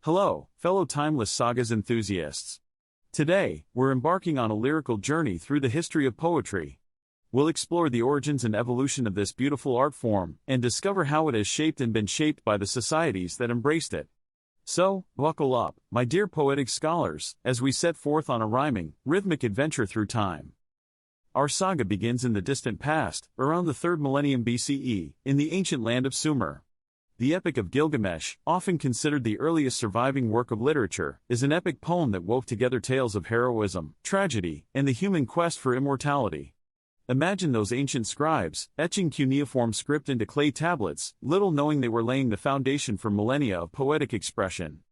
Hello, fellow timeless sagas enthusiasts. Today, we're embarking on a lyrical journey through the history of poetry. We'll explore the origins and evolution of this beautiful art form, and discover how it has shaped and been shaped by the societies that embraced it. So, buckle up, my dear poetic scholars, as we set forth on a rhyming, rhythmic adventure through time. Our saga begins in the distant past, around the 3rd millennium BCE, in the ancient land of Sumer. The Epic of Gilgamesh, often considered the earliest surviving work of literature, is an epic poem that wove together tales of heroism, tragedy, and the human quest for immortality. Imagine those ancient scribes, etching cuneiform script into clay tablets, little knowing they were laying the foundation for millennia of poetic expression.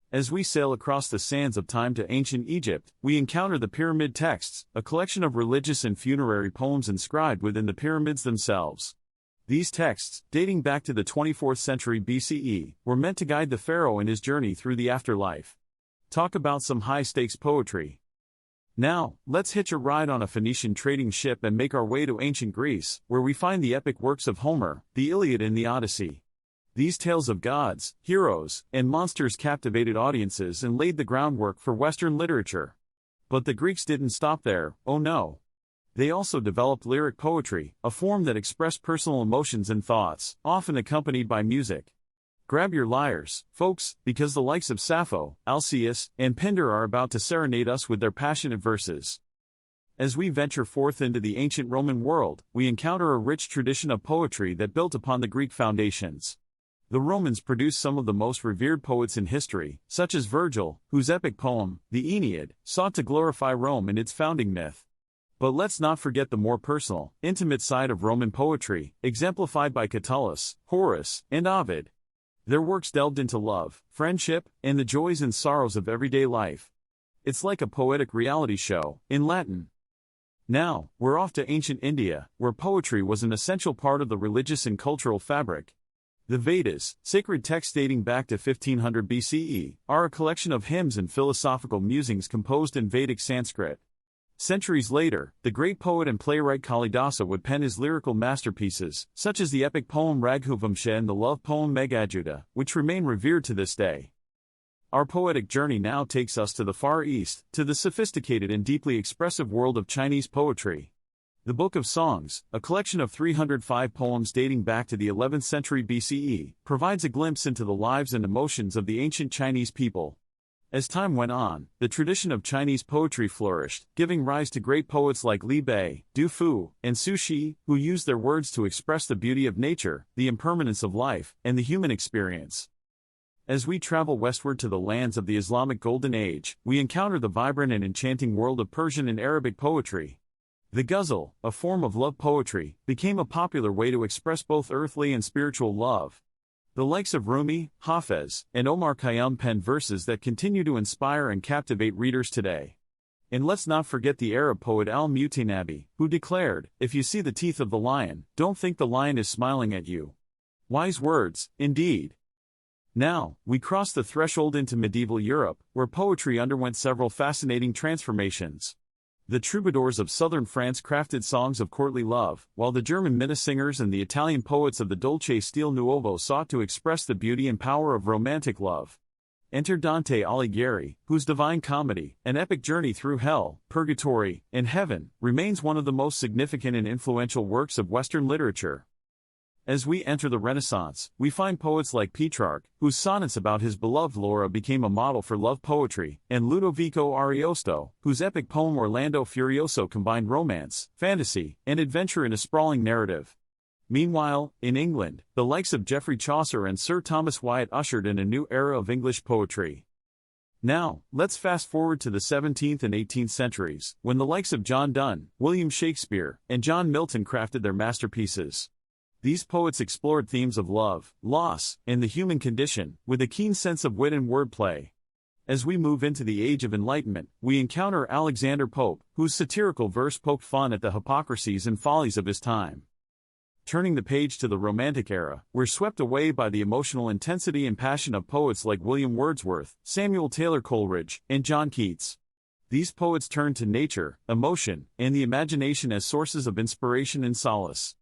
As we sail across the sands of time to ancient Egypt, we encounter the Pyramid Texts, a collection of religious and funerary poems inscribed within the pyramids themselves. These texts, dating back to the 24th century BCE, were meant to guide the pharaoh in his journey through the afterlife. Talk about some high-stakes poetry. Now, let's hitch a ride on a Phoenician trading ship and make our way to ancient Greece, where we find the epic works of Homer, the Iliad and the Odyssey. These tales of gods, heroes, and monsters captivated audiences and laid the groundwork for Western literature. But the Greeks didn't stop there, oh no. They also developed lyric poetry, a form that expressed personal emotions and thoughts, often accompanied by music. Grab your lyres, folks, because the likes of Sappho, Alcaeus, and Pindar are about to serenade us with their passionate verses. As we venture forth into the ancient Roman world, we encounter a rich tradition of poetry that built upon the Greek foundations. The Romans produced some of the most revered poets in history, such as Virgil, whose epic poem, the Aeneid, sought to glorify Rome and its founding myth. But let's not forget the more personal, intimate side of Roman poetry, exemplified by Catullus, Horace, and Ovid. Their works delved into love, friendship, and the joys and sorrows of everyday life. It's like a poetic reality show, in Latin. Now, we're off to ancient India, where poetry was an essential part of the religious and cultural fabric. The Vedas, sacred texts dating back to 1500 BCE, are a collection of hymns and philosophical musings composed in Vedic Sanskrit. Centuries later, the great poet and playwright Kalidasa would pen his lyrical masterpieces, such as the epic poem Raghuvamsha and the love poem Meghajuta, which remain revered to this day. Our poetic journey now takes us to the Far East, to the sophisticated and deeply expressive world of Chinese poetry. The Book of Songs, a collection of 305 poems dating back to the 11th century BCE, provides a glimpse into the lives and emotions of the ancient Chinese people. As time went on, the tradition of Chinese poetry flourished, giving rise to great poets like Li Bai, Du Fu, and Su Shi, who used their words to express the beauty of nature, the impermanence of life, and the human experience. As we travel westward to the lands of the Islamic Golden Age, we encounter the vibrant and enchanting world of Persian and Arabic poetry. The ghazal, a form of love poetry, became a popular way to express both earthly and spiritual love. The likes of Rumi, Hafez, and Omar Khayyam penned verses that continue to inspire and captivate readers today. And let's not forget the Arab poet al-Mutanabi, who declared, "If you see the teeth of the lion, don't think the lion is smiling at you." Wise words, indeed. Now, we cross the threshold into medieval Europe, where poetry underwent several fascinating transformations. The troubadours of southern France crafted songs of courtly love, while the German Minnesingers and the Italian poets of the Dolce Stile Nuovo sought to express the beauty and power of romantic love. Enter Dante Alighieri, whose Divine Comedy, an epic journey through hell, purgatory, and heaven, remains one of the most significant and influential works of Western literature. As we enter the Renaissance, we find poets like Petrarch, whose sonnets about his beloved Laura became a model for love poetry, and Ludovico Ariosto, whose epic poem Orlando Furioso combined romance, fantasy, and adventure in a sprawling narrative. Meanwhile, in England, the likes of Geoffrey Chaucer and Sir Thomas Wyatt ushered in a new era of English poetry. Now, let's fast forward to the 17th and 18th centuries, when the likes of John Donne, William Shakespeare, and John Milton crafted their masterpieces. These poets explored themes of love, loss, and the human condition, with a keen sense of wit and wordplay. As we move into the Age of Enlightenment, we encounter Alexander Pope, whose satirical verse poked fun at the hypocrisies and follies of his time. Turning the page to the Romantic era, we're swept away by the emotional intensity and passion of poets like William Wordsworth, Samuel Taylor Coleridge, and John Keats. These poets turned to nature, emotion, and the imagination as sources of inspiration and solace.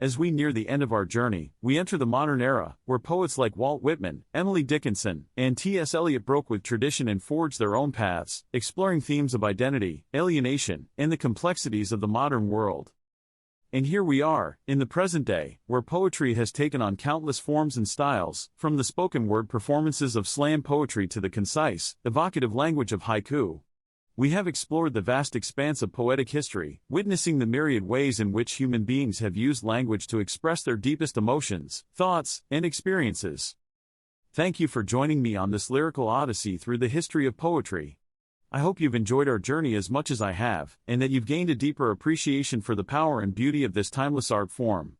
As we near the end of our journey, we enter the modern era, where poets like Walt Whitman, Emily Dickinson, and T.S. Eliot broke with tradition and forged their own paths, exploring themes of identity, alienation, and the complexities of the modern world. And here we are, in the present day, where poetry has taken on countless forms and styles, from the spoken word performances of slam poetry to the concise, evocative language of haiku. We have explored the vast expanse of poetic history, witnessing the myriad ways in which human beings have used language to express their deepest emotions, thoughts, and experiences. Thank you for joining me on this lyrical odyssey through the history of poetry. I hope you've enjoyed our journey as much as I have, and that you've gained a deeper appreciation for the power and beauty of this timeless art form.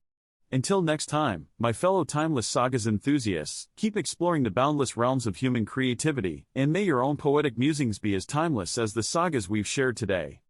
Until next time, my fellow timeless sagas enthusiasts, keep exploring the boundless realms of human creativity, and may your own poetic musings be as timeless as the sagas we've shared today.